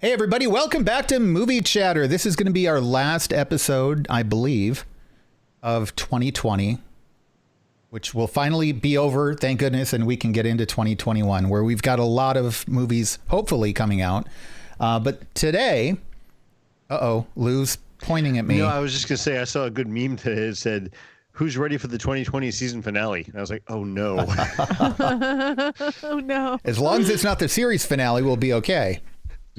Hey, everybody. Welcome back to Movie Chatter. This is going to be our last episode, I believe, of 2020, which will finally be over, thank goodness, and we can get into 2021, where we've got a lot of movies hopefully coming out. But today, Lou's pointing at me. No, I was just going to say, I saw a good meme today that said, "Who's ready for the 2020 season finale?" And I was like, oh, no. Oh, no. As long as it's not the series finale, we'll be okay.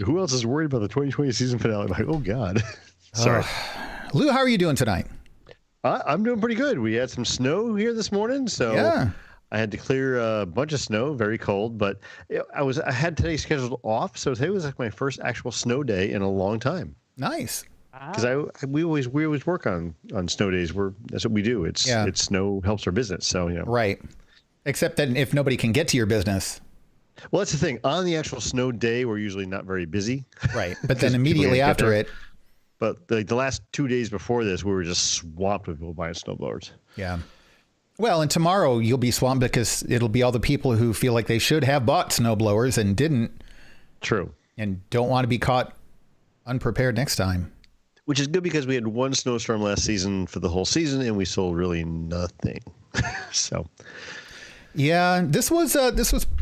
Who else is worried about the 2020 season finale? I'm like, oh, God. Sorry. Lou, how are you doing tonight? I'm doing pretty good. We had some snow here this morning, so Yeah. I had to clear a bunch of snow, very cold, but I had today scheduled off, so today was like my first actual snow day in a long time. Nice. Because we always work on snow days. That's what we do. It's snow helps our business. So Right. Except that if nobody can get to your business. Well, that's the thing. On the actual snow day, we're usually not very busy. Right. But then immediately after it. But the last 2 days before this, we were just swamped with people buying snowblowers. Yeah. Well, and tomorrow you'll be swamped because it'll be all the people who feel like they should have bought snowblowers and didn't. True. And don't want to be caught unprepared next time. Which is good because we had one snowstorm last season for the whole season, and we sold really nothing. So, yeah, this was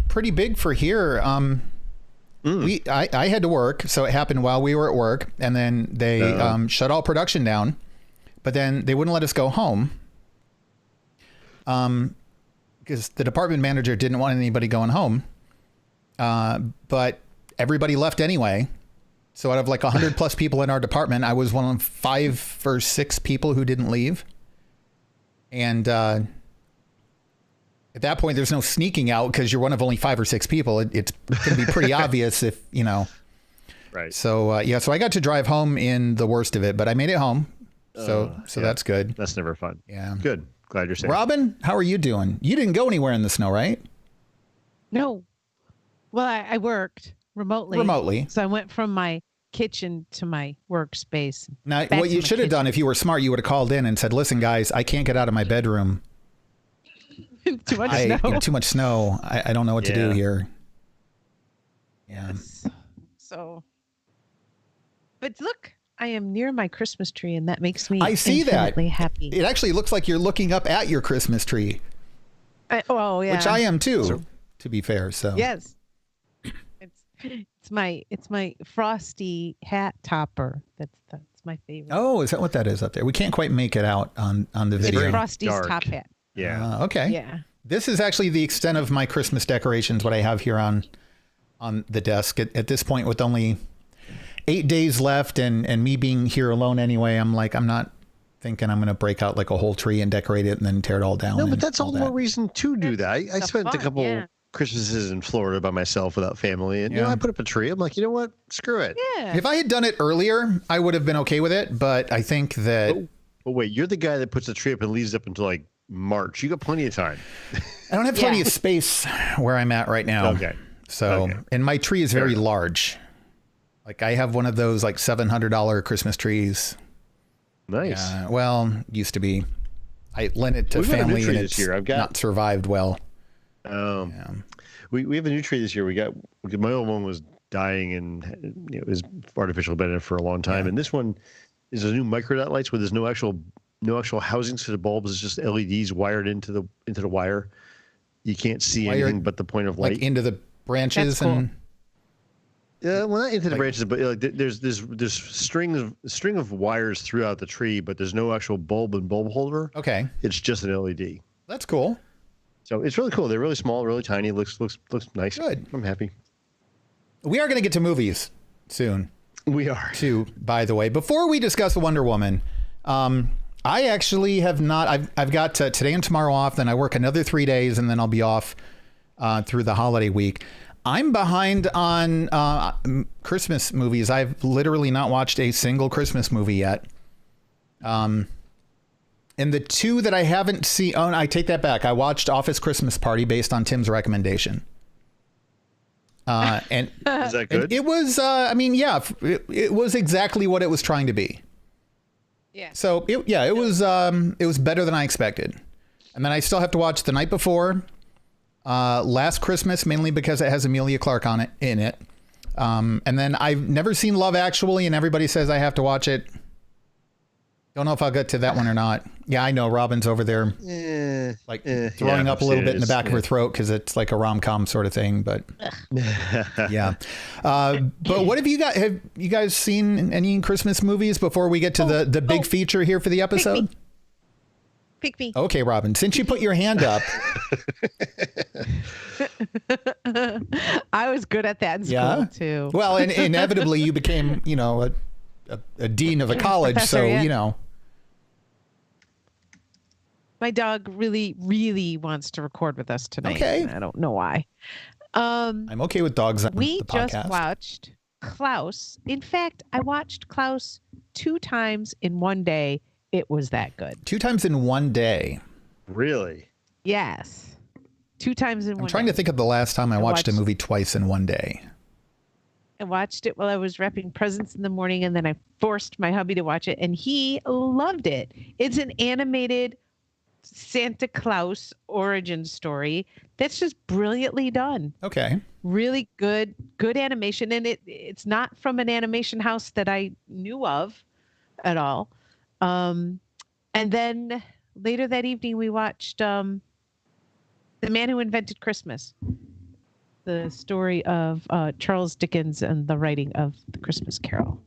pretty big for here. I had to work, so it happened while we were at work, and then they shut all production down. But then they wouldn't let us go home, because the department manager didn't want anybody going home. But everybody left anyway. So out of like 100 plus people in our department, I was one of 5 or 6 people who didn't leave. And at that point, there's no sneaking out because you're one of only 5 or 6 people. It's going to be pretty obvious if, Right. So, so I got to drive home in the worst of it, but I made it home. So that's good. That's never fun. Yeah. Good. Glad you're safe. Robin, how are you doing? You didn't go anywhere in the snow, right? No. Well, I worked remotely. So I went from my kitchen to my workspace. Now, what you should have done if you were smart, you would have called in and said, "Listen, guys, I can't get out of my bedroom. Too much snow. Too much snow. I don't know what to do here." Yeah. So, but look, I am near my Christmas tree, and that makes me I see that. happy. It actually looks like you're looking up at your Christmas tree. Oh yeah. Which I am too, to be fair. So yes. It's my frosty hat topper. That's my favorite. Oh, is that what that is up there? We can't quite make it out on the video. It's Frosty's dark. top hat. Yeah. Okay. Yeah. This is actually the extent of my Christmas decorations, what I have here on the desk. At this point, with only 8 days left and me being here alone anyway, I'm not thinking I'm going to break out like a whole tree and decorate it and then tear it all down. No, but that's all the more reason to do that. I spent a couple Christmases in Florida by myself without family, and I put up a tree. I'm like, you know what? Screw it. Yeah. If I had done it earlier, I would have been okay with it. But I think that. But wait, you're the guy that puts the tree up and leaves it up until like March. You got plenty of time. I don't have plenty of space where I'm at right now. Okay. So, and my tree is very large. Like I have one of those like $700 Christmas trees. Nice. Well, used to be. I lent it to family and it's not survived well. We have a new tree this year. My old one was dying and it was artificial bed in it for a long time. And this one is a new microdot lights where there's no actual housings for the bulbs. It's just LEDs wired into the wire. You can't see anything but the point of light. Like into the branches. That's cool. And yeah, well, not into the branches, but there's string of wires throughout the tree, but there's no actual bulb and bulb holder. Okay. It's just an LED. That's cool. So it's really cool. They're really small, really tiny. It looks nice. Good. I'm happy. We are going to get to movies soon. We are. Too, by the way. Before we discuss Wonder Woman, I actually have not. I've got today and tomorrow off. Then I work another 3 days, and then I'll be off through the holiday week. I'm behind on Christmas movies. I've literally not watched a single Christmas movie yet. And the 2 that I haven't seen, I take that back. I watched Office Christmas Party based on Tim's recommendation. And is that good? It was, it was exactly what it was trying to be. Yeah. So it was better than I expected. And then I still have to watch The Night Before, Last Christmas, mainly because it has Emilia Clarke in it. And then I've never seen Love Actually, and everybody says I have to watch it. Don't know if I'll get to that one or not. Yeah, I know Robin's over there throwing up a little bit in the back of her throat because it's like a rom-com sort of thing. But yeah. But what have you guys seen any Christmas movies before we get to the big feature here for the episode? Pick me. Okay, Robin, since you put your hand up. I was good at that in school too. Well, and inevitably you became, a dean of a college. So, My dog really, really wants to record with us tonight. Okay. I don't know why. I'm okay with dogs on the podcast. We just watched Klaus. In fact, I watched Klaus 2 times in one day. It was that good. 2 times in one day. Really? Yes. 2 times in one day. I'm trying to think of the last time I watched a movie twice in one day. I watched it while I was wrapping presents in the morning, and then I forced my hubby to watch it, and he loved it. It's an animated Santa Claus origin story that's just brilliantly done. Okay. Really good animation, and it's not from an animation house that I knew of at all. And then later that evening, we watched The Man Who Invented Christmas, the story of Charles Dickens and the writing of The Christmas Carol.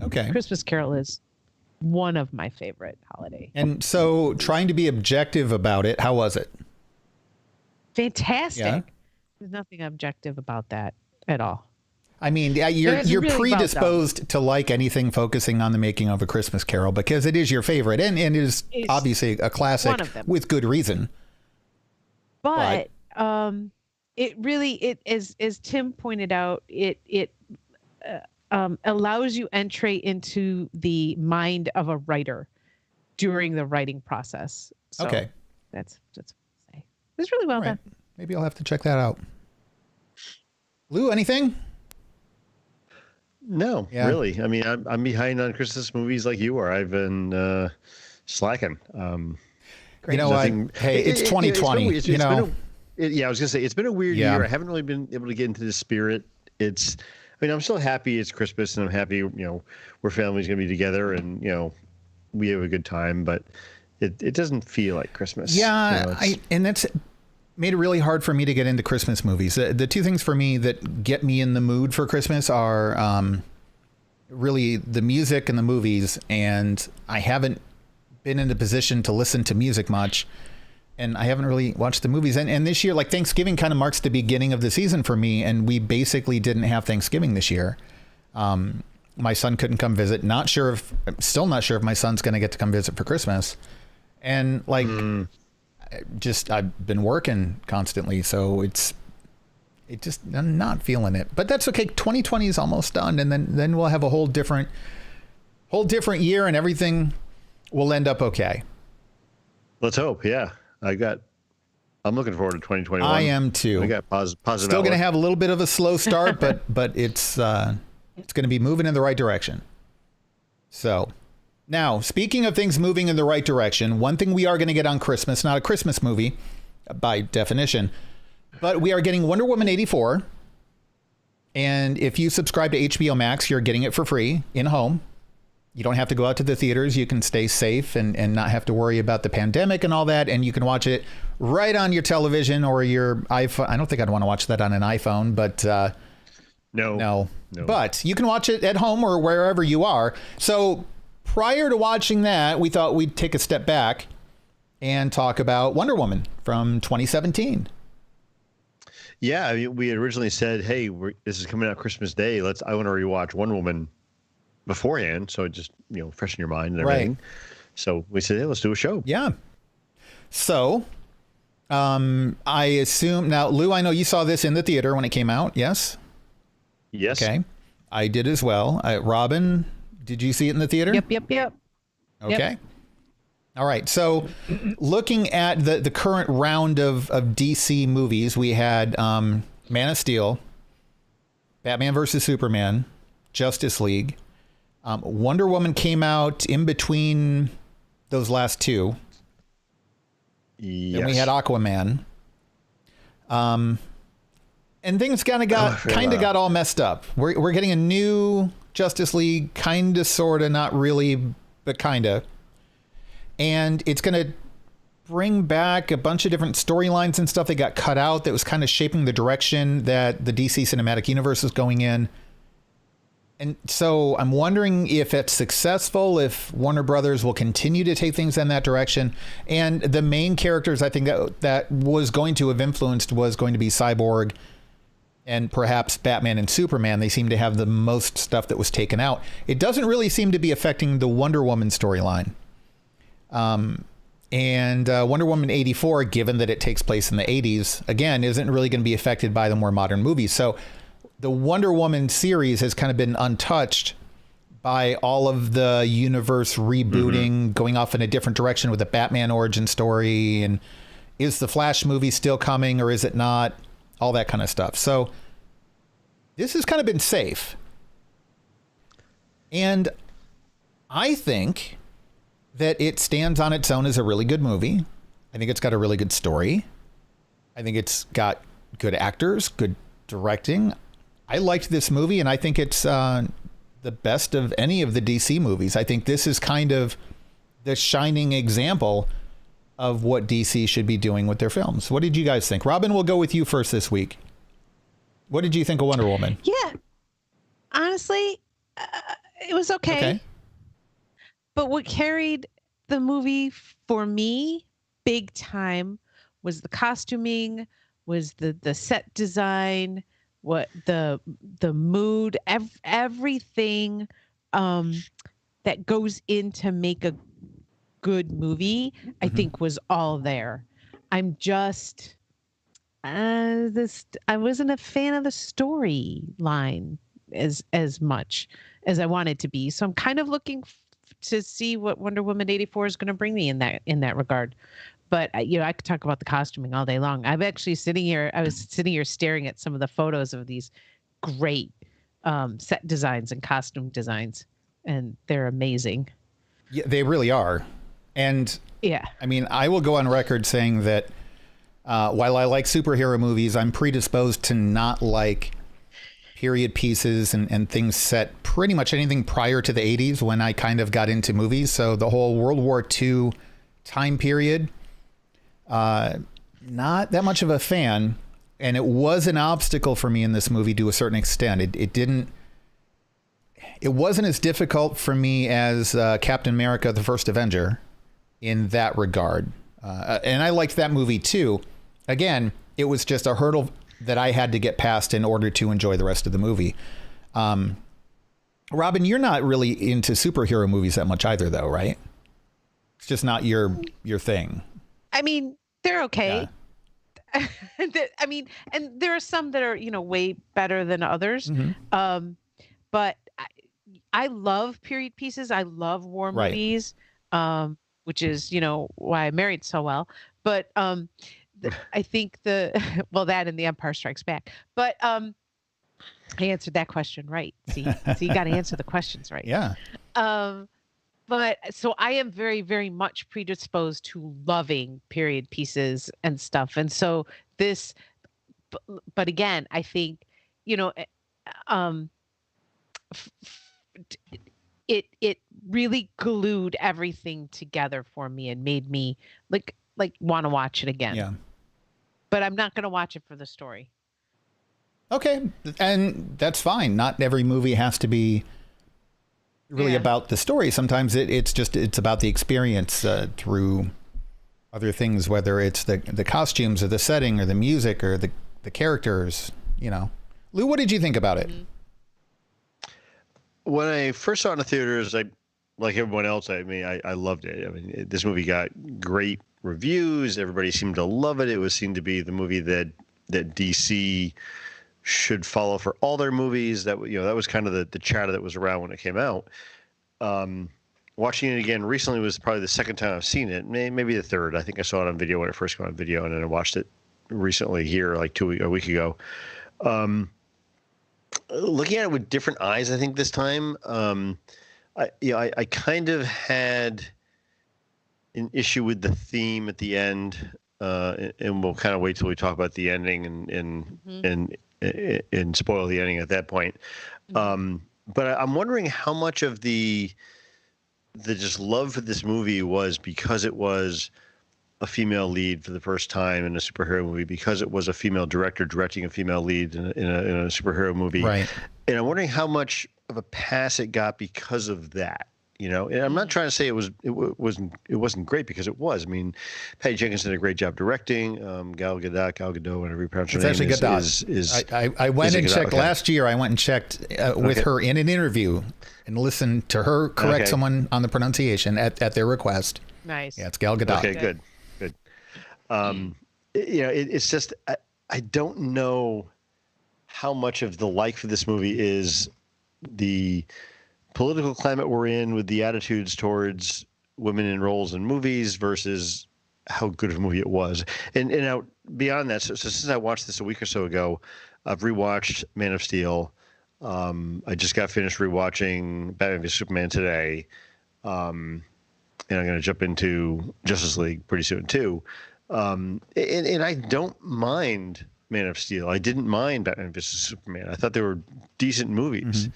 Okay. Christmas Carol is one of my favorite holiday. And so trying to be objective about it, how was it? Fantastic. Yeah. There's nothing objective about that at all. I mean, you're really predisposed to like anything focusing on the making of A Christmas Carol because it is your favorite and it is obviously a classic with good reason. But it really, as Tim pointed out, it allows you entry into the mind of a writer during the writing process. So okay. That's what I say. It's really well done. Maybe I'll have to check that out. Lou, anything? No, really. I mean, I'm behind on Christmas movies like you are. I've been slacking. It's 2020. I was going to say, it's been a weird year. I haven't really been able to get into the spirit. I'm still happy it's Christmas and I'm happy, we're family's going to be together and, we have a good time, but it doesn't feel like Christmas. Yeah. And that's made it really hard for me to get into Christmas movies. The 2 things for me that get me in the mood for Christmas are really the music and the movies. And I haven't been in a position to listen to music much. And I haven't really watched the movies. And this year, like Thanksgiving kind of marks the beginning of the season for me. And we basically didn't have Thanksgiving this year. My son couldn't come visit. Still not sure if my son's going to get to come visit for Christmas. And I've been working constantly, so I'm not feeling it, but that's okay. 2020 is almost done. And then we'll have a whole different year and everything will end up okay. Let's hope. Yeah. I'm looking forward to 2021. I am too. I got positive. Still going to have a little bit of a slow start, but it's going to be moving in the right direction. So now, speaking of things moving in the right direction, one thing we are going to get on Christmas, not a Christmas movie by definition, but we are getting Wonder Woman 84. And if you subscribe to HBO Max, you're getting it for free in home. You don't have to go out to the theaters. You can stay safe and not have to worry about the pandemic and all that. And you can watch it right on your television or your iPhone. I don't think I'd want to watch that on an iPhone, but no. But you can watch it at home or wherever you are. So prior to watching that, we thought we'd take a step back and talk about Wonder Woman from 2017. Yeah, I mean, we had originally said, hey, this is coming out Christmas Day. I want to rewatch Wonder Woman beforehand, so it just freshen your mind and everything. Right. So we said, hey, let's do a show. Yeah. So I assume now, Lou, I know you saw this in the theater when it came out. Yes. Okay. I did as well. Robin, did you see it in the theater? Yep. Okay. Yep. All right. So looking at the current round of DC movies, we had Man of Steel, Batman versus Superman, Justice League. Wonder Woman came out in between those last 2. Yes. Then we had Aquaman. And things kind of got all messed up. We're getting a new Justice League, kind of, sort of, not really, but kind of. And it's going to bring back a bunch of different storylines and stuff that got cut out that was kind of shaping the direction that the DC Cinematic Universe is going in. And so I'm wondering if it's successful, if Warner Brothers will continue to take things in that direction. And the main characters I think that was going to have influenced was going to be Cyborg and perhaps Batman and Superman. They seem to have the most stuff that was taken out. It doesn't really seem to be affecting the Wonder Woman storyline. And Wonder Woman 84, given that it takes place in the 80s, again, isn't really going to be affected by the more modern movies. So the Wonder Woman series has kind of been untouched by all of the universe rebooting, going off in a different direction with the Batman origin story. And is the Flash movie still coming or is it not? All that kind of stuff. So this has kind of been safe. And I think that it stands on its own as a really good movie. I think it's got a really good story. I think it's got good actors, good directing. I liked this movie, and I think it's the best of any of the DC movies. I think this is kind of the shining example of what DC should be doing with their films. What did you guys think? Robin, we'll go with you first this week. What did you think of Wonder Woman? Yeah, honestly, it was okay. But what carried the movie for me big time was the costuming, was the set design, what the mood, everything that goes in to make a good movie, I think was all there. I'm just I wasn't a fan of the storyline as much as I wanted to be. So I'm kind of looking to see what Wonder Woman 84 is going to bring me in that regard. But I could talk about the costuming all day long. I was sitting here staring at some of the photos of these great set designs and costume designs, and they're amazing. Yeah, they really are. And yeah, I mean, I will go on record saying that while I like superhero movies, I'm predisposed to not like period pieces and things set pretty much anything prior to the 80s when I kind of got into movies. So the whole World War II time period, not that much of a fan. And it was an obstacle for me in this movie to a certain extent. It wasn't as difficult for me as Captain America, the First Avenger in that regard. And I liked that movie too. Again, it was just a hurdle that I had to get past in order to enjoy the rest of the movie. Robin, you're not really into superhero movies that much either, though, right? It's just not your thing. I mean, they're okay. Yeah. I mean, and there are some that are, way better than others. But I love period pieces. I love war movies, which is, why I married so well. But I think that and The Empire Strikes Back. But I answered that question right. See, you got to answer the questions right. Yeah. But so I am very, very much predisposed to loving period pieces and stuff. And so this, but again, I think, it really glued everything together for me and made me like want to watch it again. Yeah. But I'm not going to watch it for the story. Okay. And that's fine. Not every movie has to be really about the story. Sometimes it's about the experience through other things, whether it's the costumes or the setting or the music or the characters, Lou, what did you think about it? When I first saw it in the theaters, like everyone else, I loved it. I mean, this movie got great reviews. Everybody seemed to love it. It seemed to be the movie that DC should follow for all their movies. That was kind of the chatter that was around when it came out. Watching it again recently was probably the second time I've seen it, maybe the third. I think I saw it on video when it first came on video, and then I watched it recently here, like a week ago. Looking at it with different eyes, I think this time, I kind of had an issue with the theme at the end, and we'll kind of wait till we talk about the ending and and spoil the ending at that point. But I'm wondering how much of the just love for this movie was because it was a female lead for the first time in a superhero movie, because it was a female director directing a female lead in a superhero movie. Right. And I'm wondering how much of a pass it got because of that. You know, and I'm not trying to say it wasn't great, because it was. I mean, Patti Jenkins did a great job directing. Gal Gadot, whatever you pronounce her name. It's actually Gadot. I went and checked last year. I went and checked with her in an interview and listened to her correct someone on the pronunciation at their request. Nice. Yeah, it's Gal Gadot. Okay, good. You know, it's just I don't know how much of the like for this movie is the political climate we're in with the attitudes towards women in roles in movies versus how good of a movie it was. And now beyond that, so since I watched this a week or so ago, I've rewatched Man of Steel. I just got finished rewatching Batman v Superman today. And I'm going to jump into Justice League pretty soon too. And I don't mind Man of Steel. I didn't mind Batman v Superman. I thought they were decent movies.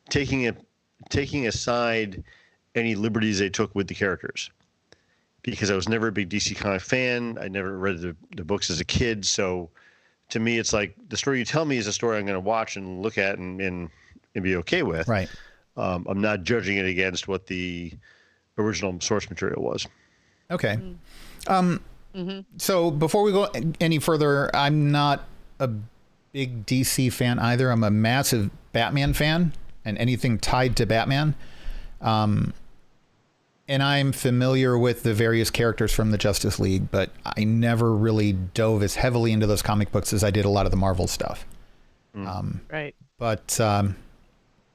Taking aside any liberties they took with the characters, because I was never a big DC comic fan. I never read the books as a kid. So to me, it's like the story you tell me is a story I'm going to watch and look at and be okay with. Right. I'm not judging it against what the original source material was. Okay. So before we go any further, I'm not a big DC fan either. I'm a massive Batman fan and anything tied to Batman. And I'm familiar with the various characters from the Justice League, but I never really dove as heavily into those comic books as I did a lot of the Marvel stuff. Right. But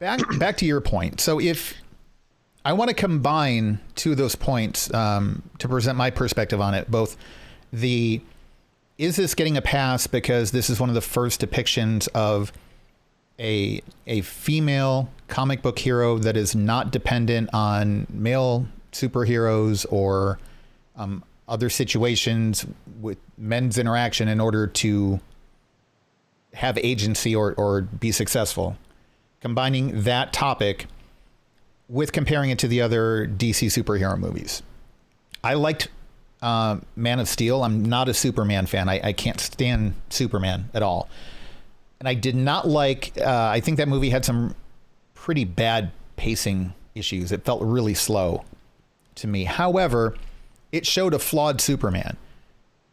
back to your point. So if I want to combine two of those points to present my perspective on it, both is this getting a pass because this is one of the first depictions of a female comic book hero that is not dependent on male superheroes or other situations with men's interaction in order to have agency or be successful. Combining that topic with comparing it to the other DC superhero movies. I liked Man of Steel. I'm not a Superman fan. I can't stand Superman at all. And I did not like, I think that movie had some pretty bad pacing issues. It felt really slow to me. However, it showed a flawed Superman.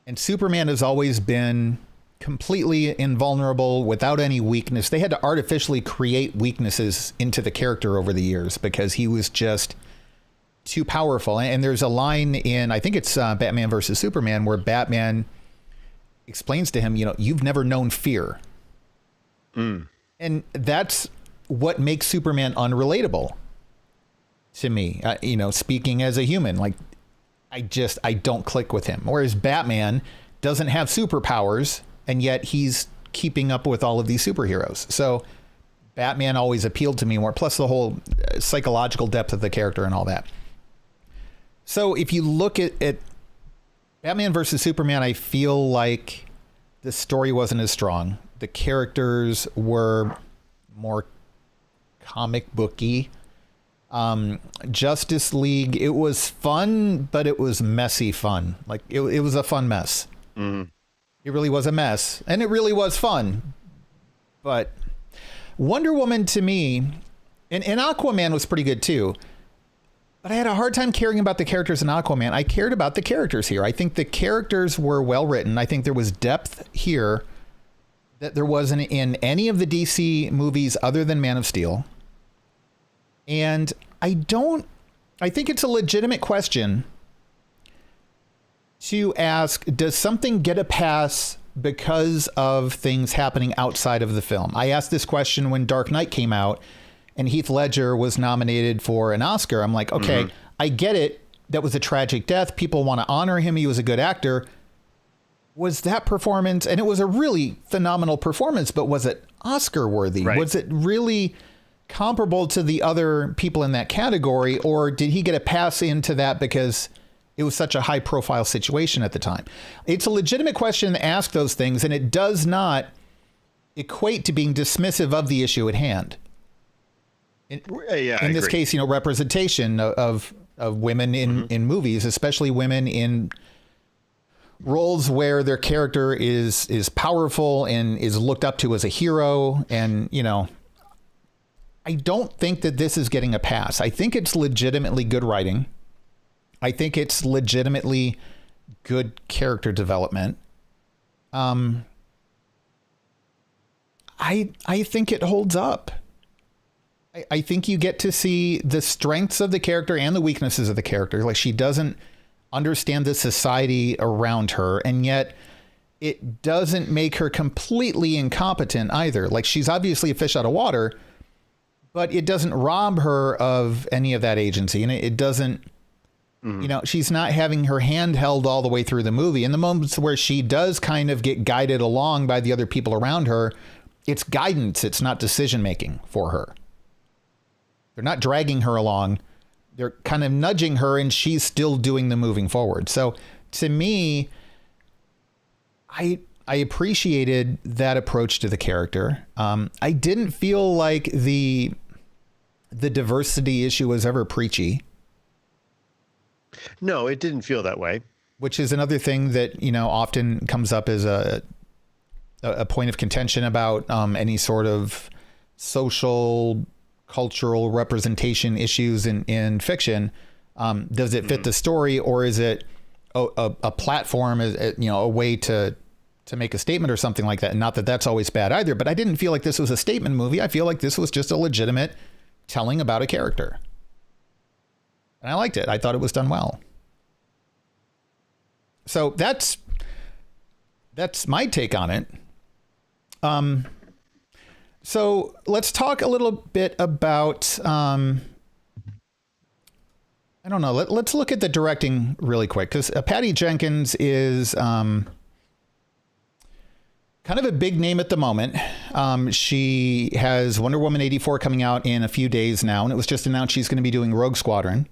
And Superman has always been completely invulnerable, without any weakness. They had to artificially create weaknesses into the character over the years because he was just too powerful. And there's a line in, I think it's Batman versus Superman, where Batman explains to him, you know, you've never known fear. And that's what makes Superman unrelatable to me. You know, speaking as a human, like I don't click with him. Whereas Batman doesn't have superpowers, and yet he's keeping up with all of these superheroes. So Batman always appealed to me more, plus the whole psychological depth of the character and all that. So if you look at Batman versus Superman, I feel like the story wasn't as strong. The characters were more comic booky. Justice League, it was fun, but it was messy fun. Like it was a fun mess. It really was a mess, and it really was fun. But Wonder Woman to me, and Aquaman was pretty good too, but I had a hard time caring about the characters in Aquaman. I cared about the characters here. I think the characters were well written. I think there was depth here that there wasn't in any of the DC movies other than Man of Steel. And I think it's a legitimate question to ask, does something get a pass because of things happening outside of the film? I asked this question when Dark Knight came out and Heath Ledger was nominated for an Oscar. I'm like, okay, I get it. That was a tragic death. People want to honor him. He was a good actor. Was that performance, and it was a really phenomenal performance, but was it Oscar worthy? Right. Was it really comparable to the other people in that category, or did he get a pass into that because it was such a high profile situation at the time? It's a legitimate question to ask those things, and it does not equate to being dismissive of the issue at hand. In this case, representation of women in movies, especially women in roles where their character is powerful and is looked up to as a hero. And, I don't think that this is getting a pass. I think it's legitimately good writing. I think it's legitimately good character development. I think it holds up. I think you get to see the strengths of the character and the weaknesses of the character. Like, she doesn't understand the society around her, and yet it doesn't make her completely incompetent either. Like, she's obviously a fish out of water, but it doesn't rob her of any of that agency. And it doesn't, she's not having her hand held all the way through the movie. In the moments where she does kind of get guided along by the other people around her, it's guidance. It's not decision-making for her. They're not dragging her along. They're kind of nudging her, and she's still doing the moving forward. So to me, I appreciated that approach to the character. I didn't feel like the diversity issue was ever preachy. No, it didn't feel that way. Which is another thing that, often comes up as a point of contention about any sort of social, cultural representation issues in fiction. Does it fit the story, or is it a platform, a way to make a statement or something like that? And not that that's always bad either, but I didn't feel like this was a statement movie. I feel like this was just a legitimate telling about a character. And I liked it. I thought it was done well. So that's my take on it. So let's talk a little bit about, I don't know. Let's look at the directing really quick, because Patti Jenkins is kind of a big name at the moment. She has Wonder Woman 84 coming out in a few days now, and it was just announced she's going to be doing Rogue Squadron,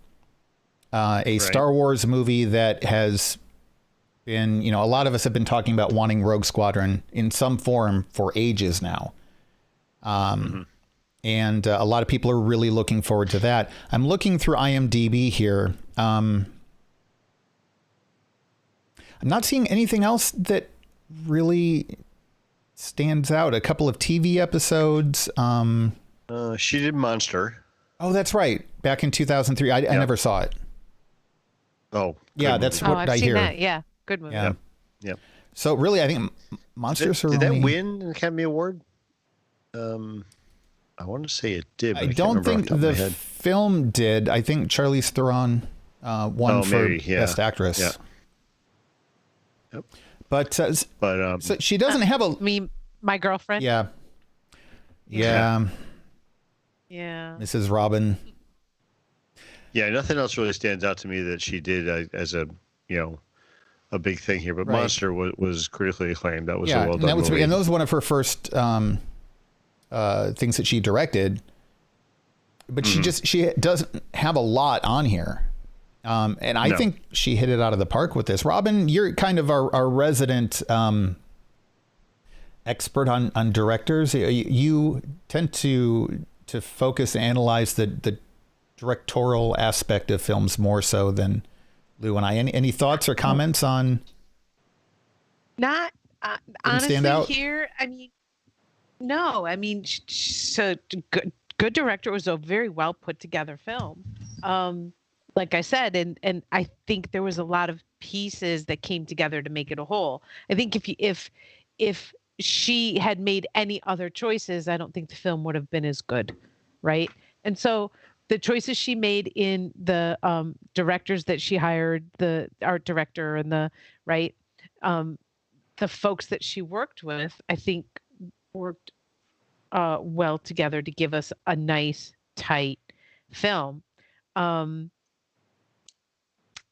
a Star Wars movie that has been, a lot of us have been talking about wanting Rogue Squadron in some form for ages now. And a lot of people are really looking forward to that. I'm looking through IMDb here. I'm not seeing anything else that really stands out. A couple of TV episodes. She did Monster. Oh, that's right. Back in 2003. I never saw it. Oh, yeah, that's what I hear. That. Yeah, good movie. Yeah. So really, I think Monsters did that win an Academy Award? I want to say it did. But I don't think the film did. I think Charlize Theron won for Best Actress. Yeah. Yep. But so she doesn't have a. My Girlfriend. Yeah. Mrs. Robin. Yeah, nothing else really stands out to me that she did as a a big thing here. But Monster was critically acclaimed. That was a well done movie. And that was one of her first things that she directed. But she doesn't have a lot on here. And I think she hit it out of the park with this. Robin, you're kind of our resident expert on directors. You tend to focus and analyze the directorial aspect of films more so than Lou and I. Any thoughts or comments on? Not honestly here. I mean, no. I mean, so good director. It was a very well put together film. Like I said, and I think there was a lot of pieces that came together to make it a whole. I think if she had made any other choices, I don't think the film would have been as good, right? And so the choices she made in the directors that she hired, the art director and the folks that she worked with, I think worked well together to give us a nice, tight film.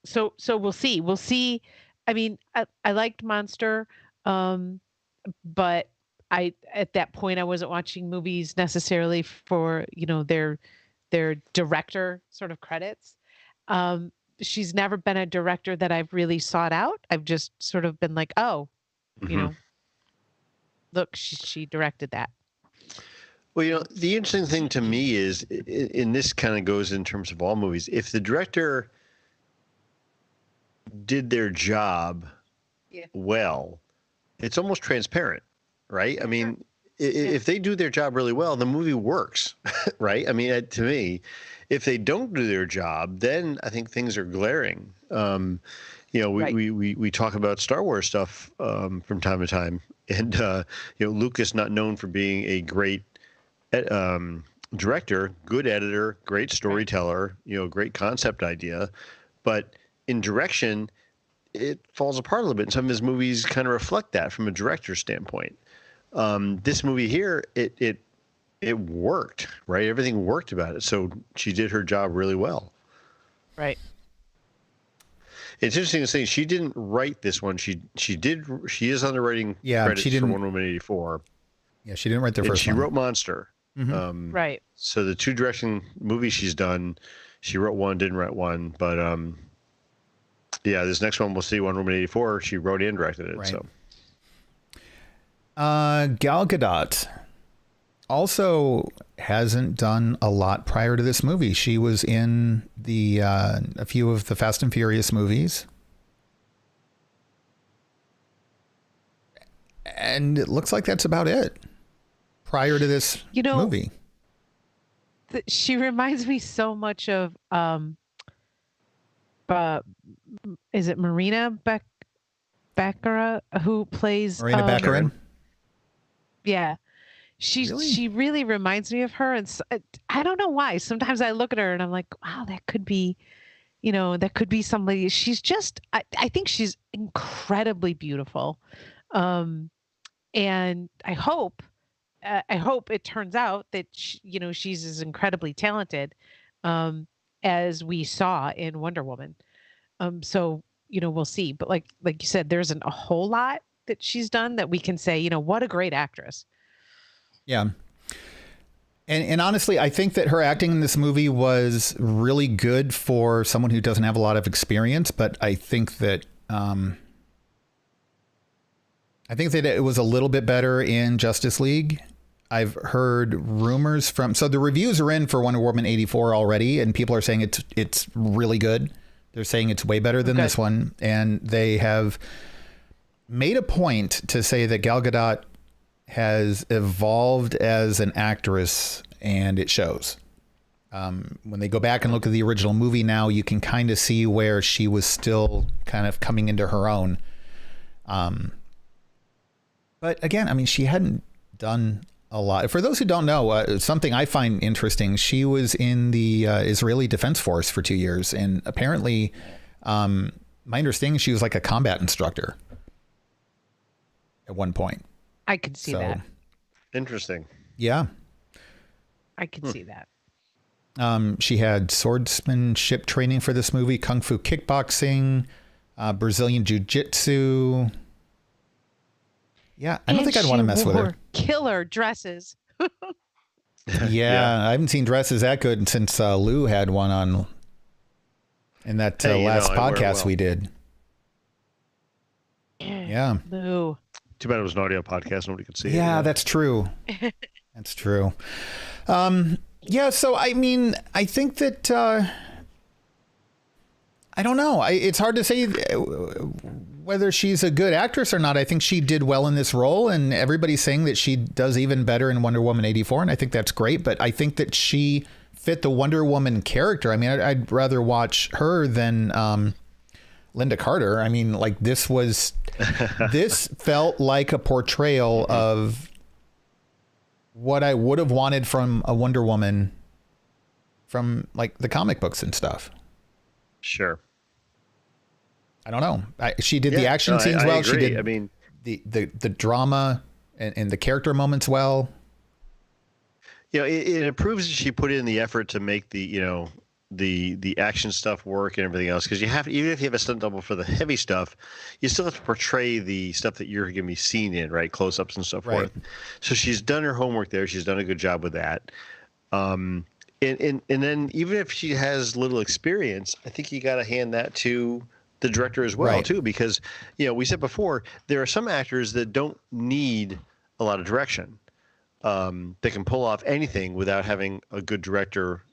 So we'll see. We'll see. I mean, I liked Monster, but at that point I wasn't watching movies necessarily for their director sort of credits. She's never been a director that I've really sought out. I've just sort of been like, look, she directed that. Well, the interesting thing to me is, and this kind of goes in terms of all movies, if the director did their job well, it's almost transparent, right? I mean, if they do their job really well, the movie works, right? I mean, to me, if they don't do their job, then I think things are glaring. We talk about Star Wars stuff from time to time, and Lucas not known for being a great director, good editor, great storyteller, great concept idea, but in direction, it falls apart a little bit. And some of his movies kind of reflect that from a director's standpoint. This movie here, it worked, right? Everything worked about it. So she did her job really well. Right. It's interesting to say she didn't write this one. She is on the writing credits for Wonder Woman 84. Yeah, she didn't write the first one. She wrote Monster. Mm-hmm. Right. So the two direction movies she's done, she wrote one, didn't write one, but this next one we'll see, Wonder Woman 84. She wrote and directed it. Right. So Gal Gadot also hasn't done a lot prior to this movie. She was in a few of the Fast and Furious movies. And it looks like that's about it prior to this movie. She reminds me so much of, is it Marina Baccarat who plays Marina Baccarin? Yeah. She really reminds me of her. And I don't know why. Sometimes I look at her and I'm like, wow, that could be, that could be somebody. She's just, I think she's incredibly beautiful. And I hope it turns out that, she's as incredibly talented as we saw in Wonder Woman. So, we'll see. But like you said, there isn't a whole lot that she's done that we can say, what a great actress. Yeah. And honestly, I think that her acting in this movie was really good for someone who doesn't have a lot of experience. But I think that it was a little bit better in Justice League. I've heard rumors so the reviews are in for Wonder Woman 84 already, and people are saying it's really good. They're saying it's way better than this one. And they have made a point to say that Gal Gadot has evolved as an actress, and it shows. When they go back and look at the original movie now, you can kind of see where she was still kind of coming into her own. But again, I mean, she hadn't done a lot. For those who don't know, something I find interesting, she was in the Israeli Defense Force for 2 years. And apparently, my understanding, she was like a combat instructor at one point. I could see that. Interesting. Yeah. I could see that. She had swordsmanship training for this movie, kung fu kickboxing, Brazilian jiu-jitsu. Yeah, I don't think I'd want to mess with her. Killer dresses. Yeah, I haven't seen dresses that good since Lou had one on in that last podcast we did. Yeah. Lou. Too bad it was an audio podcast. Nobody could see it. Yeah, that's true. That's true. Yeah, so I mean, I think that I don't know. It's hard to say whether she's a good actress or not. I think she did well in this role, and everybody's saying that she does even better in Wonder Woman 84, and I think that's great. But I think that she fit the Wonder Woman character. I mean, I'd rather watch her than Linda Carter. I mean, like this felt like a portrayal of what I would have wanted from a Wonder Woman from like the comic books and stuff. Sure. I don't know. She did the action scenes well. She did. I mean, the drama and the character moments well. It proves that she put in the effort to make the action stuff work and everything else, because you have, even if you have a stunt double for the heavy stuff, you still have to portray the stuff that you're going to be seen in, right? Close-ups and so forth. So she's done her homework there. She's done a good job with that. And then even if she has little experience, I think you got to hand that to the director as well, too, because we said before, there are some actors that don't need a lot of direction. They can pull off anything without having a good director,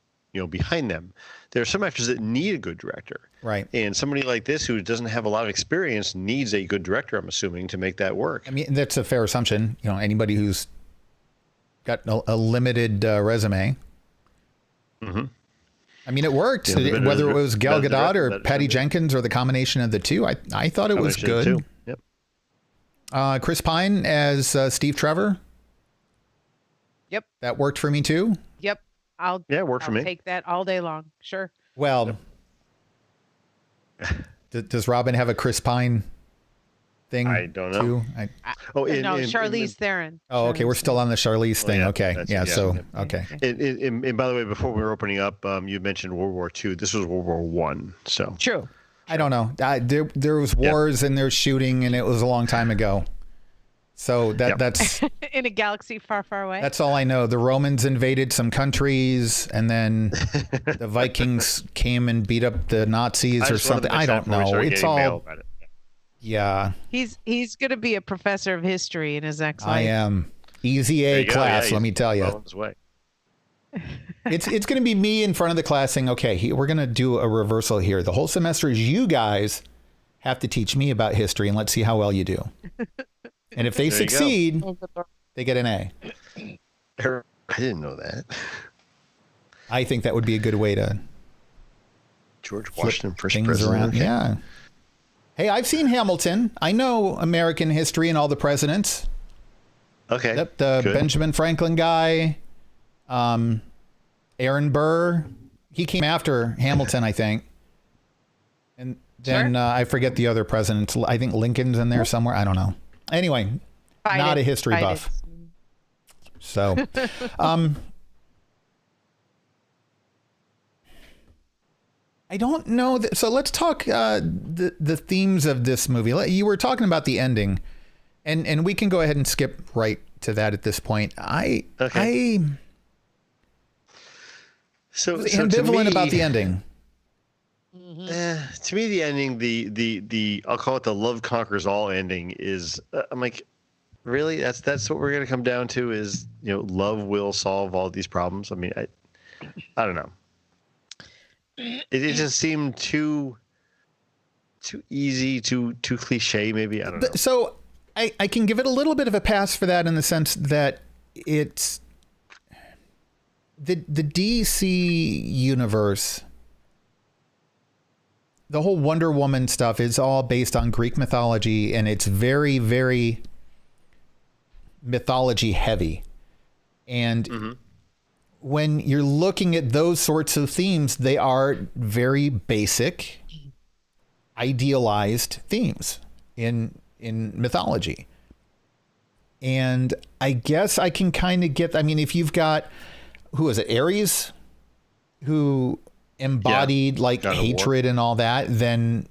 behind them. There are some actors that need a good director. Right. And somebody like this who doesn't have a lot of experience needs a good director, I'm assuming, to make that work. I mean, that's a fair assumption. Anybody who's got a limited resume. Mm-hmm. I mean, it worked. Whether it was Gal Gadot or Patty Jenkins or the combination of the two, I thought it was good. Yep. Chris Pine as Steve Trevor. Yep. That worked for me too. Yep. I'll take that all day long. Sure. Well, does Robin have a Chris Pine thing? I don't know. Too? Charlize Theron. Oh, okay. We're still on the Charlize thing. Okay. Okay. And by the way, before we were opening up, you mentioned World War II. This was World War One. So true. I don't know. There was wars and there's shooting, and it was a long time ago. So that's in a galaxy far, far away. That's all I know. The Romans invaded some countries, and then the Vikings came and beat up the Nazis or something. I don't know. It's all. Yeah. He's going to be a professor of history in his next life. I am. Easy A class, let me tell you. Well on his way. It's going to be me in front of the class saying, okay, we're going to do a reversal here. The whole semester is you guys have to teach me about history, and let's see how well you do. And if they succeed, they get an A. I didn't know that. I think that would be a good way to George Washington first things president. Around. Yeah. Hey, I've seen Hamilton. I know American history and all the presidents. Okay. The Benjamin Franklin guy, Aaron Burr. He came after Hamilton, I think. And then I forget the other presidents. I think Lincoln's in there somewhere. I don't know. Anyway, not a history buff. So, I don't know. So let's talk the themes of this movie. You were talking about the ending, and we can go ahead and skip right to that at this point. So ambivalent about the ending. To me, the ending, the I'll call it the love conquers all ending is. I'm like, really? That's what we're gonna come down to? Is love will solve all these problems? I mean, I don't know. It just seemed too easy, too cliche. Maybe I don't know. So I can give it a little bit of a pass for that in the sense that it's the DC universe. The whole Wonder Woman stuff is all based on Greek mythology, and it's very, very mythology heavy. And when you're looking at those sorts of themes, they are very basic, idealized themes in mythology. And I guess I can kind of get, I mean, if you've got, who is it, Ares, who embodied hatred and all that, then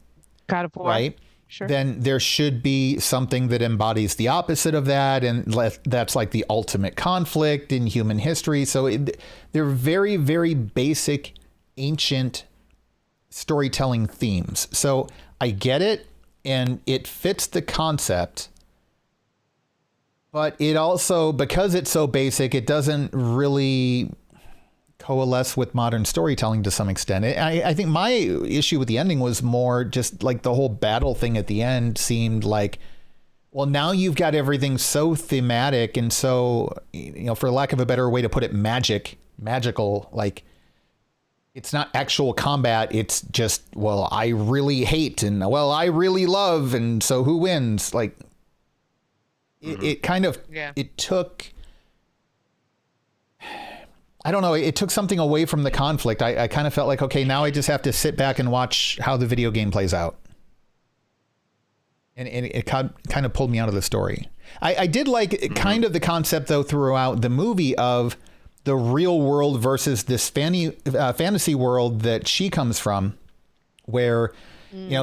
God of War, right? Sure. Then there should be something that embodies the opposite of that, and that's like the ultimate conflict in human history. So they're very, very basic, ancient storytelling themes. So I get it, and it fits the concept. But it also, because it's so basic, it doesn't really coalesce with modern storytelling to some extent. I think my issue with the ending was more just like the whole battle thing at the end seemed like, well, now you've got everything so thematic and so, for lack of a better way to put it, magical, like it's not actual combat. It's just, well, I really hate and well, I really love. And so who wins? Like it kind of, it took, I don't know. It took something away from the conflict. I kind of felt like, okay, now I just have to sit back and watch how the video game plays out. And it kind of pulled me out of the story. I did like kind of the concept, though, throughout the movie of the real world versus this fantasy world that she comes from, where,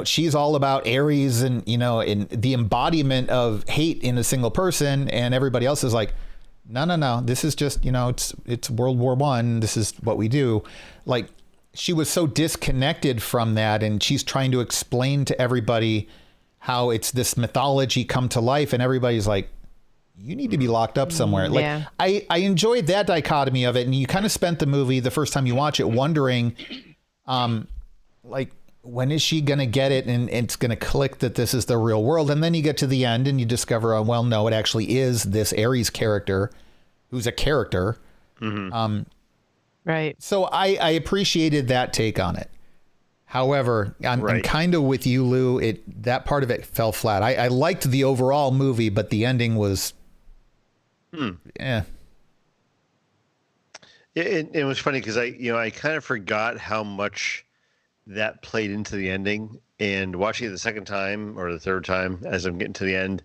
she's all about Ares and, in the embodiment of hate in a single person. And everybody else is like, no. This is just, it's World War I. This is what we do. Like, she was so disconnected from that, and she's trying to explain to everybody how it's this mythology come to life, and everybody's like, you need to be locked up somewhere. Like Yeah. I enjoyed that dichotomy of it, and you kind of spent the movie the first time you watch it wondering, like, when is she gonna get it and it's gonna click that this is the real world? And then you get to the end and you discover, oh, well, no, it actually is this Ares character who's a character. Right. So I appreciated that take on it. However, I'm kind of with you, Lou. That part of it fell flat. I liked the overall movie, but the ending was, It was funny because I kind of forgot how much that played into the ending, and watching it the second time or the third time as I'm getting to the end,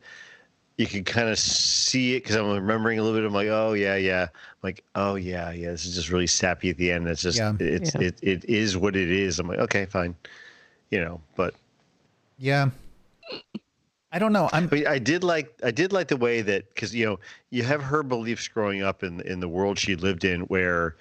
you can kind of see it because I'm remembering a little bit. I'm like, oh yeah. I'm like, oh yeah. This is just really sappy at the end. It's just, it is what it is. I'm like, okay, fine. But yeah. I don't know. I did like the way that, because you have her beliefs growing up in the world she lived in, where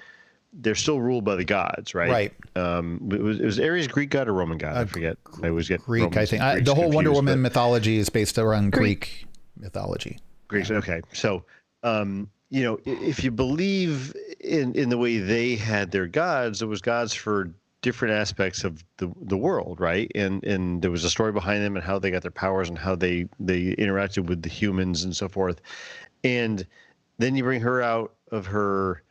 they're still ruled by the gods, right? Right. It was Ares Greek god or Roman god? I forget. I always get Greek. Romans I think and the whole Greeks Wonder confused, Woman mythology is based around Greek mythology. Greeks. Okay. So, if you believe in the way they had their gods, it was gods for different aspects of the world, right? And there was a story behind them and how they got their powers and how they interacted with the humans and so forth. And then you bring her out of her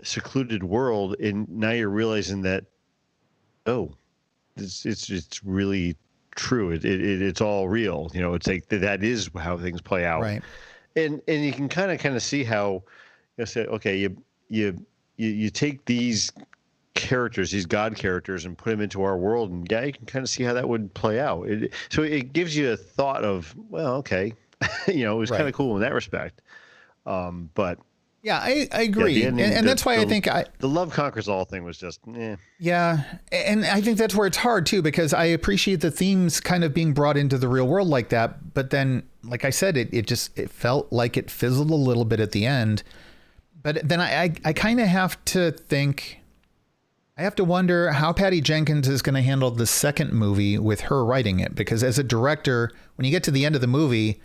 secluded world, and now you're realizing that, oh, it's really true. It's all real. It's like that is how things play out. Right. And you can kind of see how say, okay, you take these characters, these god characters, and put them into our world, and you can kind of see how that would play out. So it gives you a thought of, well, okay, it was kind of cool in that respect. But yeah, I agree. Yeah, and that's why I think the love conquers all thing was just, Yeah. And I think that's where it's hard too, because I appreciate the themes kind of being brought into the real world like that. But then, like I said, it felt like it fizzled a little bit at the end. But then I kind of have to think, I have to wonder how Patti Jenkins is going to handle the second movie with her writing it, because as a director, when you get to the end of the movie,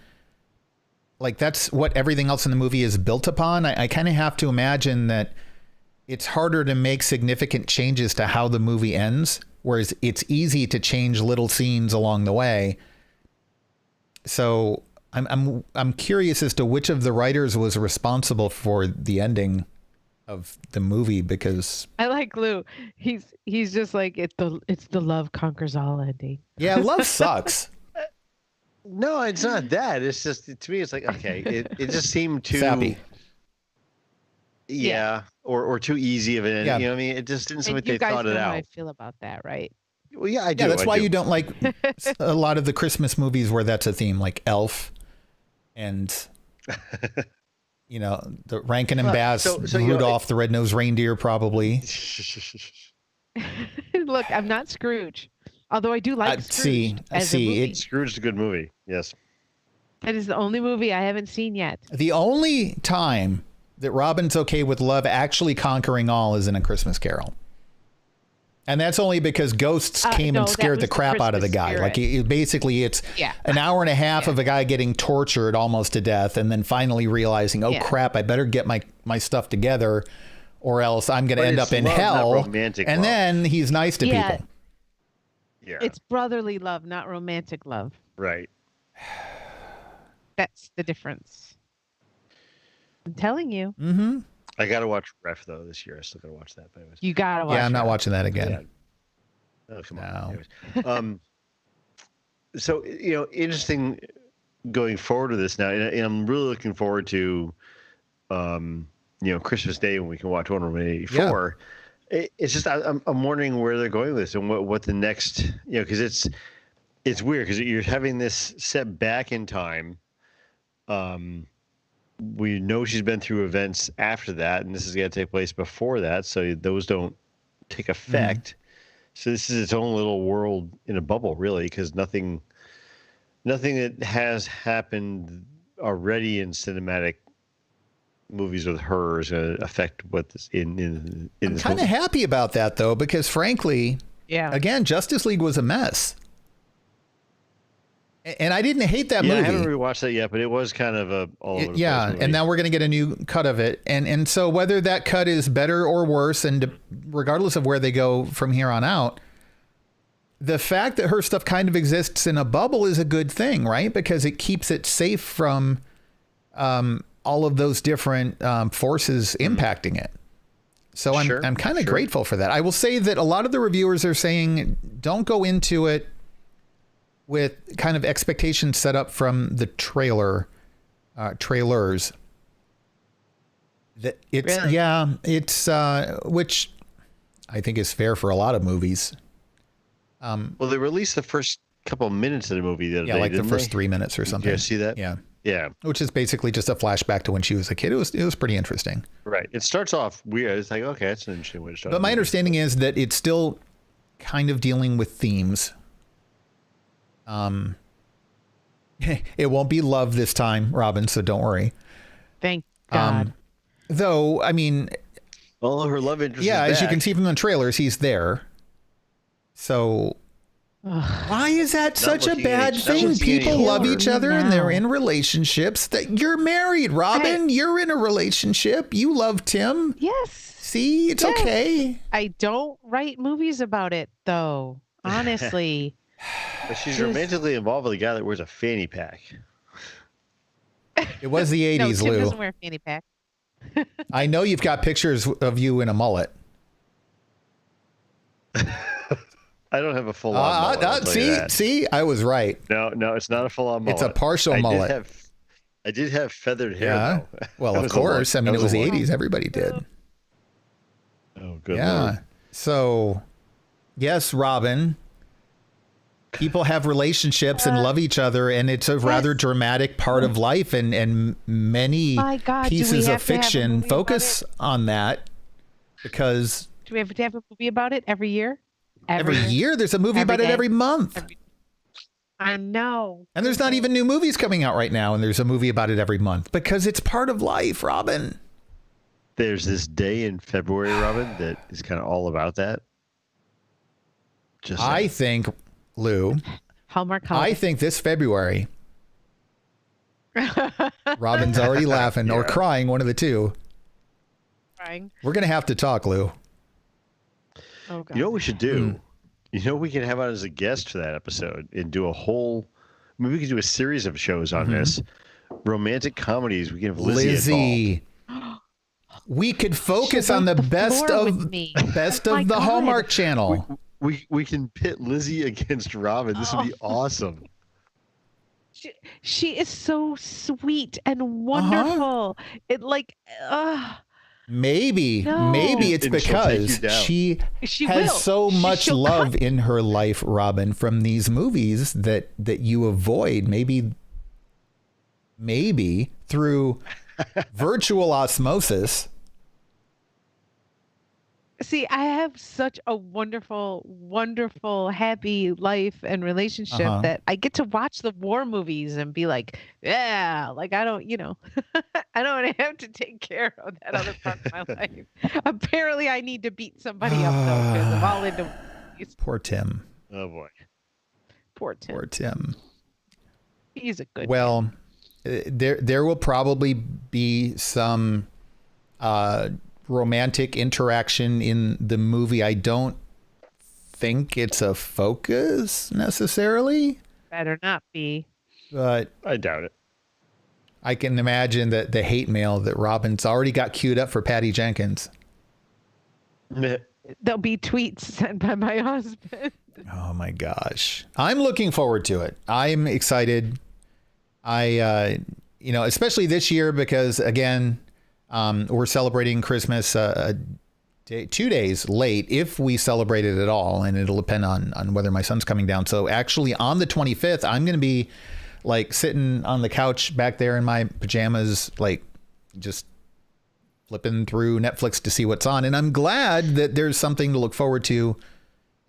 like that's what everything else in the movie is built upon. I kind of have to imagine that it's harder to make significant changes to how the movie ends, whereas it's easy to change little scenes along the way. So I'm curious as to which of the writers was responsible for the ending of the movie, because I like Lou. He's just like it's the love conquers all ending. Yeah, love sucks. No, it's not that. It's just, to me, it's like, okay, it just seemed too sappy. Yeah, or too easy of an. Yeah. You know what I mean? It just didn't seem like they thought it You guys know how out. I feel about that, right? Well, yeah, I do. Yeah, that's why do. you don't like a lot of the Christmas movies where that's a theme, like Elf and the Rankin and Bass, Rudolph the Red-Nosed Reindeer, probably. Look, I'm not Scrooge. Although I do like Scrooge. Scrooge is a good movie. Yes. That is the only movie I haven't seen yet. The only time that Robin's okay with love actually conquering all is in A Christmas Carol. And that's only because ghosts came and scared the crap out of the guy. Spirit. Like basically it's an hour and a half of a guy getting tortured almost to death, and then finally realizing, oh crap, I better get my stuff together or else I'm going to end up in hell. And then he's nice to people. Yeah. It's brotherly love, not romantic love. Right. That's the difference. I'm telling you. Mm-hmm. I got to watch Ref, though, this year. I still got to watch that. But anyways. You got to watch Yeah, I'm not watching that again. Yeah. Oh, come on. So, interesting going forward to this now. And I'm really looking forward to, Christmas Day when we can watch Wonder Woman 84. Yeah. It's just I'm wondering where they're going with this and what the next, because it's weird because you're having this set back in time. We know she's been through events after that, and this is going to take place before that, so those don't take effect. So this is its own little world in a bubble, really, because nothing that has happened already in cinematic movies with her is going to affect what's in I'm kind of happy about that, though, because frankly, again, Justice League was a mess. And I didn't hate that Yeah, movie. I haven't rewatched that yet, but it was kind of a all over the Yeah, place movie. and now we're going to get a new cut of it. And so whether that cut is better or worse, and regardless of where they go from here on out, the fact that her stuff kind of exists in a bubble is a good thing, right? Because it keeps it safe from all of those different forces impacting it. So I'm kind of grateful for that. I will say that a lot of the reviewers are saying don't go into it with kind of expectations set up from the trailers. That it's Really? it's which I think is fair for a lot of movies. Well, they released the first couple of minutes of the movie the other day, Like the didn't first they? 3 minutes or something. Did you guys see that? Yeah. Yeah. Which is basically just a flashback to when she was a kid. It was pretty interesting. Right. It starts off weird. It's like, okay, that's an interesting way to start. But my understanding is that it's still kind of dealing with themes. It won't be love this time, Robin, so don't worry. Thank God. Though, I mean, well, her love interest. yeah, is as you back. can see from the trailers, he's there. So why is that such a looking bad any- not thing? looking any People love older. each other and they're No. in relationships. That you're married, Robin. You're in a relationship. You love Tim. Yes. See, it's Yes. okay. I don't write movies about it, though. Honestly. But she's Just- romantically involved with a guy that wears a fanny pack. It was the No, 80s, Tim Lou. doesn't wear a fanny pack. I know you've got pictures of you in a mullet. I don't have a full on mullet. I'll tell you that. See, I was right. No, it's not a full on mullet. It's a partial mullet. I did have feathered hair. Yeah. Though. Well, That of was a look. course. I mean, That it was a the look. 80s. Everybody did. Oh, good Yeah. Lord. So, yes, Robin. People have relationships and love each other, and it's a rather dramatic part of life. And many My God, do we pieces have of to have a fiction movie about focus on that because Do we have to have a movie about it every year? every year there's a movie Every about it day. every month. I know. And there's not even new movies coming out right now, and there's a movie about it every month because it's part of life, Robin. There's this day in February, Robin, that is kind of all about that. Just I think, Lou, Hallmark I holiday. think this February, Robin's already laughing or crying, one of the two. Crying. We're going to have to talk, Lou. Oh God. You know what we should do? You know what we can have on as a guest for that episode and do a whole. Maybe we could do a series of shows on this. Romantic comedies. We can have Lizzie involved. We could focus She'll on the wipe the best floor of with me. best Oh of my the God. Hallmark Channel. We can pit Lizzie against Robin. This would be awesome. She is so sweet and wonderful. It like, Maybe No. it's And she'll take you because down. she will. has so much She'll love cut. in her life, Robin, from these movies that you avoid. Maybe through virtual osmosis. see, I have such a wonderful, wonderful, happy life and relationship that I get to watch the war movies and be like, yeah, like I don't, I don't have to take care of that other part of my life. Apparently, I need to beat somebody up though because I'm all into movies. Poor Tim. Oh boy. Poor Tim. Poor Tim. He's a good. Well, there will probably be some romantic interaction in the movie. I don't think it's a focus necessarily, Better not be. but I doubt it. I can imagine that the hate mail that Robin's already got queued up for Patti Jenkins. There'll be tweets sent by my husband. Oh my gosh. I'm looking forward to it. I'm excited. Especially this year because again, we're celebrating Christmas 2 days late if we celebrate it at all. And it'll depend on whether my son's coming down. So actually on the 25th, I'm going to be like sitting on the couch back there in my pajamas, like just flipping through Netflix to see what's on. And I'm glad that there's something to look forward to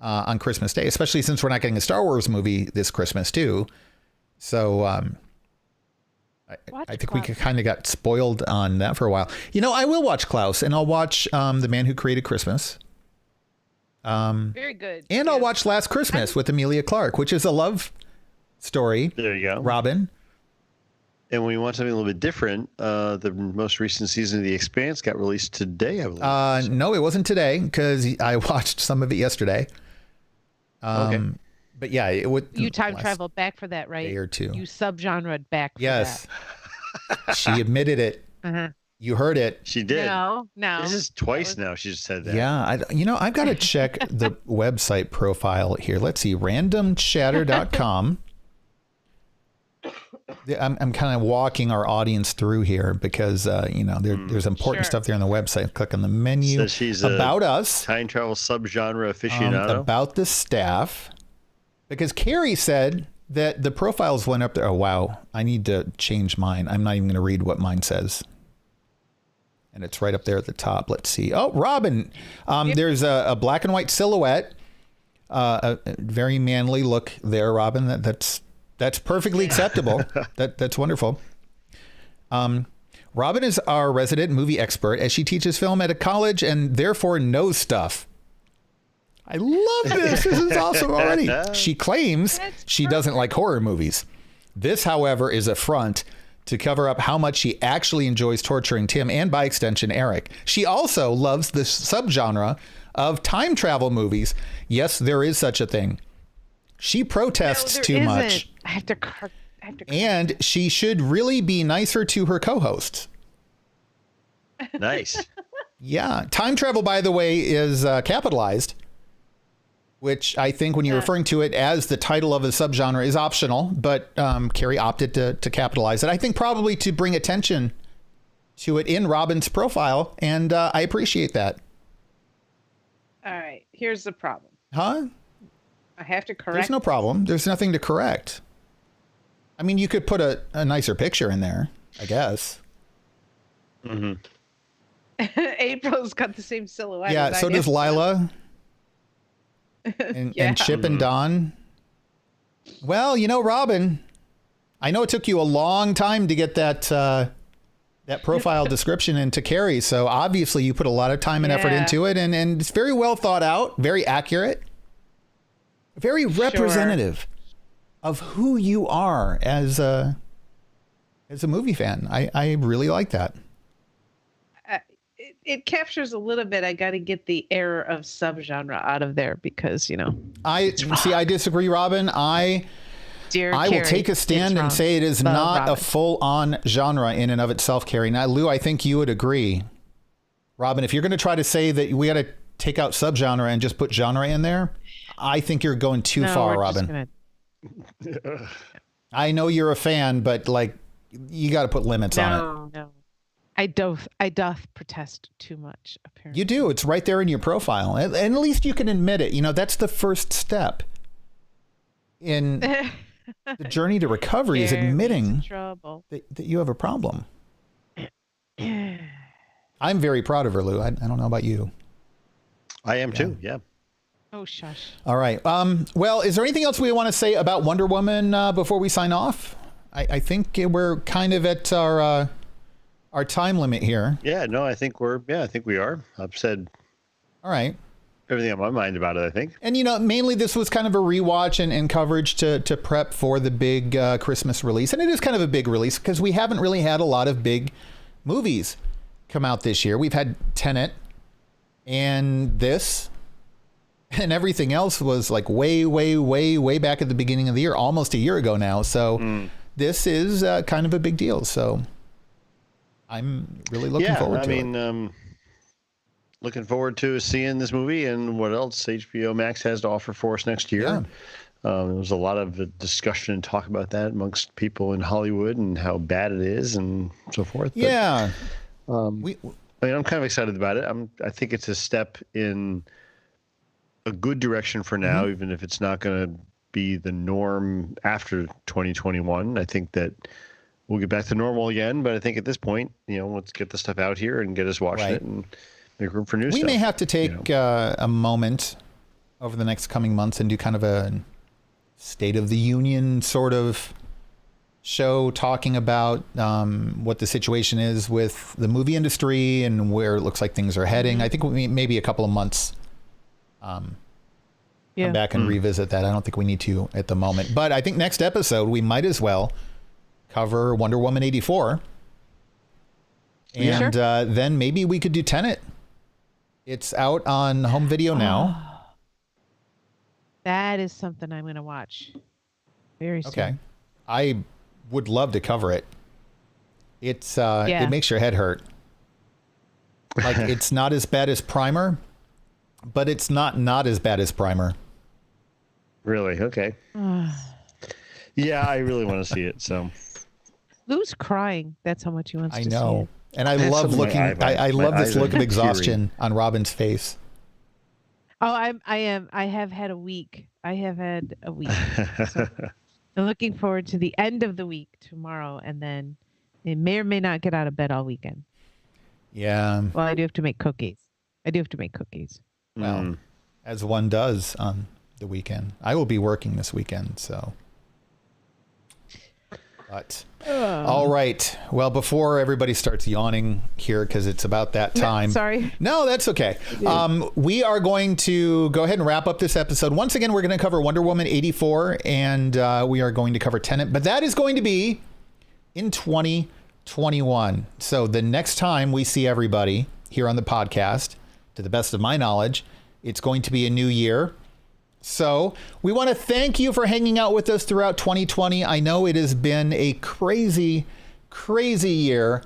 on Christmas Day, especially since we're not getting a Star Wars movie this Christmas too. So I think we kind of got spoiled on that for a while. I will watch Klaus, and I'll watch The Man Who Created Christmas. Very good. And I'll watch Last Christmas with Emilia Clarke, which is a love story. There you go. Robin. And when you want something a little bit different, the most recent season of The Expanse got released today, I believe. No, it wasn't today because I watched some of it yesterday. Okay. But yeah, it would. You time traveled back for that, right? Day or two. You subgenred back for yes. She admitted it. that. You heard it. She did. No. This is twice now she's said that. Yeah. I've got to check the website profile here. Let's see. RandomChatter.com. I'm kind of walking our audience through here because, there's important stuff there on the website. Click on the menu. So she's about us. Time travel subgenre aficionado. About the staff. Because Carrie said that the profiles went up there. Oh, wow. I need to change mine. I'm not even going to read what mine says. And it's right up there at the top. Let's see. Oh, Robin. There's a black and white silhouette. A very manly look there, Robin. That's perfectly acceptable. That's wonderful. Robin is our resident movie expert as she teaches film at a college and therefore knows stuff. I love this. This is awesome already. She claims she doesn't like horror movies. This, however, is a front to cover up how much she actually enjoys torturing Tim and, by extension, Eric. She also loves the subgenre of time travel movies. Yes, there is such a thing. She protests too much. I have to. And she should really be nicer to her co-hosts. Nice. Yeah. Time travel, by the way, is capitalized, which I think when you're referring to it as the title of a subgenre is optional, but Carrie opted to capitalize it. I think probably to bring attention to it in Robin's profile, and I appreciate that. All right. Here's the problem. Huh? I have to correct. There's no problem. There's nothing to correct. I mean, you could put a nicer picture in there, I guess. Mm-hmm. April's got the same silhouette. Yeah, so does Lila. And Chip and Don. Well, Robin, I know it took you a long time to get that profile description into Carrie. So obviously you put a lot of time and effort into it, and it's very well thought out, very accurate, very representative of who you are as a movie fan. I really like that. It captures a little bit. I got to get the error of subgenre out of there because, I disagree, Robin. I will take a stand and say it is not a full-on genre in and of itself, Carrie. Now, Lou, I think you would agree. Robin, if you're going to try to say that we got to take out subgenre and just put genre in there, I think you're going too far, Robin. I know you're a fan, but you got to put limits on it. No. I doth protest too much, apparently. You do. It's right there in your profile. And at least you can admit it. That's the first step in the journey to recovery is admitting that you have a problem. I'm very proud of her, Lou. I don't know about you. I am too, yeah. Oh, shush. All right. Well, is there anything else we want to say about Wonder Woman before we sign off? I think we're kind of at our time limit here. Yeah, no, I think we are. I've said all right. Everything on my mind about it, I think. And, mainly this was kind of a rewatch and coverage to prep for the big Christmas release. And it is kind of a big release because we haven't really had a lot of big movies come out this year. We've had Tenet and this, and everything else was way, way, way, way back at the beginning of the year, almost a year ago now. So this is kind of a big deal. So I'm really looking forward to it. Looking forward to seeing this movie and what else HBO Max has to offer for us next year. Yeah. There was a lot of discussion and talk about that amongst people in Hollywood and how bad it is and so forth. But, yeah. I'm kind of excited about it. I think it's a step in a good direction for now, even if it's not going to be the norm after 2021. I think that we'll get back to normal again. But I think at this point, let's get the stuff out here and get us watching it and make room for new stuff. We may have to take a moment over the next coming months and do kind of a State of the Union sort of show talking about what the situation is with the movie industry and where it looks like things are heading. I think maybe a couple of months come back and revisit that. I don't think we need to at the moment. But I think next episode, we might as well cover Wonder Woman 84. And then maybe we could do Tenet. It's out on home video now. That is something I'm going to watch very soon. Okay. I would love to cover it. It's it makes your head hurt. Like, it's not as bad as Primer, but it's not as bad as Primer. Really? Okay. Yeah, I really want to see it. So Lou's crying. That's how much he wants to see it. I know. And I love looking. I love this look of exhaustion on Robin's face. Oh, I am. I have had a week. So I'm looking forward to the end of the week tomorrow, and then I may or may not get out of bed all weekend. Yeah. Well, I do have to make cookies. Well, as one does on the weekend. I will be working this weekend, so. But all right. Well, before everybody starts yawning here, because it's about that time. Sorry. No, that's okay. We are going to go ahead and wrap up this episode. Once again, we're going to cover Wonder Woman 84, and we are going to cover Tenet. But that is going to be in 2021. So the next time we see everybody here on the podcast, to the best of my knowledge, it's going to be a new year. So we want to thank you for hanging out with us throughout 2020. I know it has been a crazy, crazy year.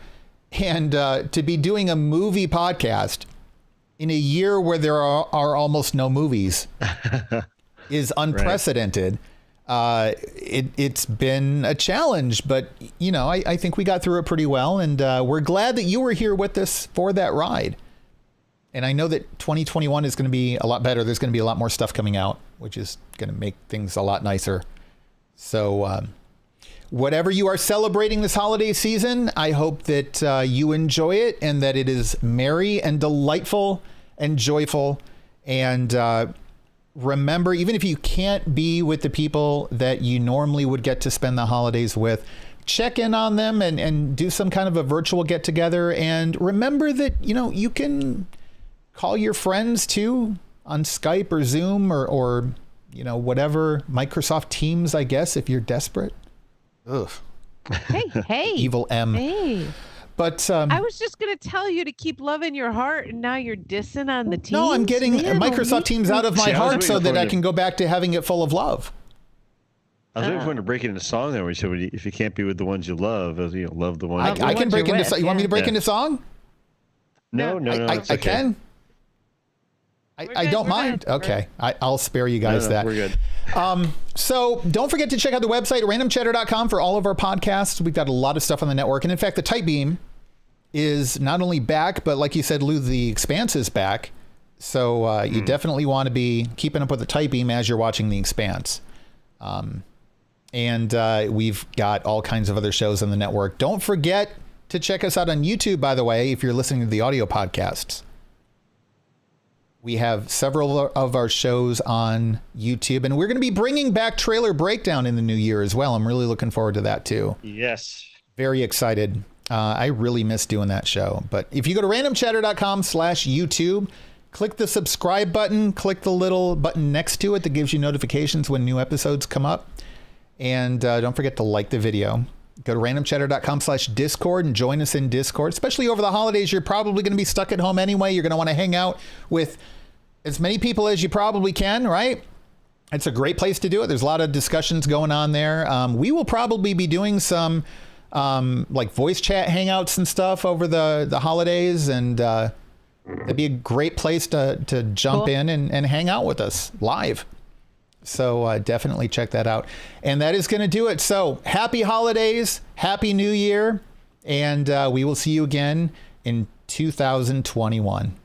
And to be doing a movie podcast in a year where there are almost no movies is unprecedented. It's been a challenge, but, you know, I think we got through it pretty well. And we're glad that you were here with us for that ride. And I know that 2021 is going to be a lot better. There's going to be a lot more stuff coming out, which is going to make things a lot nicer. So whatever you are celebrating this holiday season, I hope that you enjoy it and that it is merry and delightful and joyful. And remember, even if you can't be with the people that you normally would get to spend the holidays with, check in on them and do some kind of a virtual get together. And remember that, you know, you can call your friends too on Skype or Zoom or you know, whatever, Microsoft Teams, I guess, if you're desperate. Ugh. Hey. Evil M. Hey. But I was just going to tell you to keep love in your heart, and now you're dissing on the Teams. No, I'm getting Microsoft Teams out of my heart so that I can go back to having it full of love. I was waiting for him to break it into song there. Where he said, if you can't be with the ones you love, you know, love the ones. I can break into song. You want me to break into song? No. I can. I don't mind. Good. Okay. I'll spare you guys that. We're good. So don't forget to check out the website, randomchatter.com, for all of our podcasts. We've got a lot of stuff on the network. And in fact, the Tight Beam is not only back, but like you said, Lou, the Expanse is back. So you definitely want to be keeping up with the Tight Beam as you're watching the Expanse. And we've got all kinds of other shows on the network. Don't forget to check us out on YouTube, by the way, if you're listening to the audio podcasts. We have several of our shows on YouTube, and we're going to be bringing back Trailer Breakdown in the new year as well. I'm really looking forward to that too. Yes. Very excited. I really miss doing that show. But if you go to randomchatter.com/YouTube, click the subscribe button, click the little button next to it that gives you notifications when new episodes come up. And don't forget to like the video. Go to randomchatter.com/Discord and join us in Discord. Especially over the holidays, you're probably going to be stuck at home anyway. You're going to want to hang out with as many people as you probably can, right? It's a great place to do it. There's a lot of discussions going on there. We will probably be doing some like voice chat hangouts and stuff over the holidays, and it'd be a great place to jump in and hang out with us live. So definitely check that out. And that is going to do it. So happy holidays, happy new year, and we will see you again in 2021.